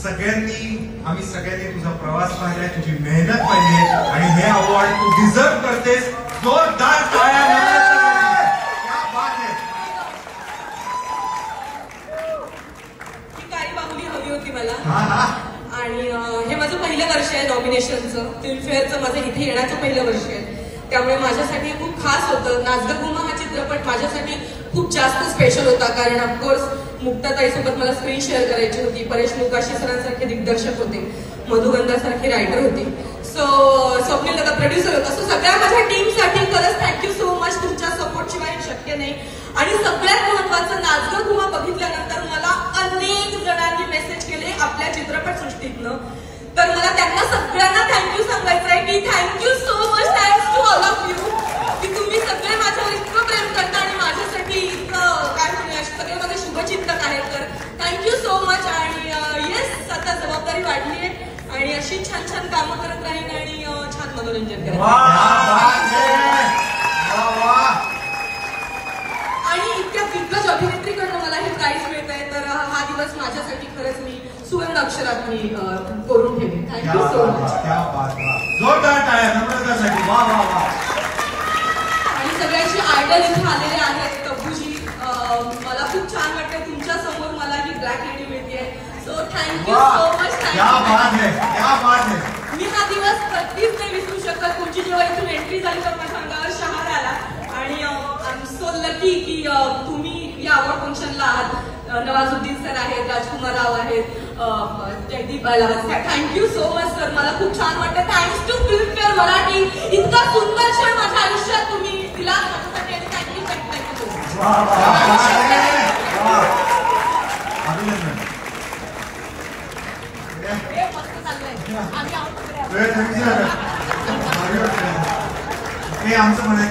आम्ही सगळ्यांनी तुझा प्रवास पाहिलाय, तुझी मेहनत पाहिली आणि हे अवॉर्ड तू डिझर्व करतेस. जोरदार टाळ्या. क्या बात है. ही काही बाहुली हवी होती मला. आणि हे माझं पहिलं वर्ष आहे नॉमिनेशनचं. फिल्मफेअरचं माझं इथे येण्याचं पहिलं वर्ष आहे. त्यामुळे माझ्यासाठी खूप खास होतं. नाच ग घुमा हा चित्रपट माझ्यासाठी खूप जास्त स्पेशल होता. कारण ऑफकोर्स मुक्ताताईसोबत मला स्क्रीन शेअर करायची होती. परेश मुकाशी सरांसारखे दिग्दर्शक होते, मधुगंधासारखे रायटर होते, सो स्वप्नील दादा प्रोड्युसर होता. सो सगळ्या माझ्या टीमसाठी खरंच थँक्यू सो मच. तुमच्या सपोर्ट शिवाय शक्य नाही. आणि सगळ्यात महत्वाचं, नाच ग घुमा बघितल्यानंतर मला अनेक जणांनी मेसेज केले आपल्या चित्रपट सृष्टीतनं. तर मला त्यांना सगळ्यांना थँक्यू सांगायचं आहे की thank you so much. Thanks to all of you की तुम्ही सगळे माझ्यावर इतकं प्रेम करता आणि माझ्यासाठी इतकं काय म्हणूया, सगळे माझे शुभचिंतक आहेत. तर थँक्यू सो मच. आणि येस, आता जबाबदारी वाढली आहे आणि अशी छान छान कामं करत राहीन आणि छान मनोरंजन करेन. आणि इतक्या दिग्गज अभिनेत्रीकडनं मला हे प्राईज मिळत आहे. तर हा दिवस माझ्यासाठी खरंच मी सुवर्ण अक्षरात मी करून ठेवेन. Thank you so much. जोरदार टाळ्या नम्रतासाठी. वा वा वा. आणि सगळ्यांची आयडल इथे आलेले आहेत. तब्बूजी, मला खूप छान वाटतं तुमच्या समोर मला ही ब्लॅक लेडी मिळते. So thank you so much. मी हा दिवस कधीच नाही विसरू शकत. तुमची जेव्हा इथून एंट्री झाली तर माझ्या अंगावर शहार आला. आणि आय एम सो लकी की तुम्ही या अवॉर्ड फंक्शनला आहात. नवाजुद्दीन सर आहेत, राजकुमार राव आहेत, Jaideep Balawat. Thank you so much sir. मला खूप छान वाटतं. Thanks to Filmfare Marathi. इतका सुंदर क्षण माझ्या आयुष्यात तुम्ही दिला. Thank you thank you thank you so much. आमचं म्हणाय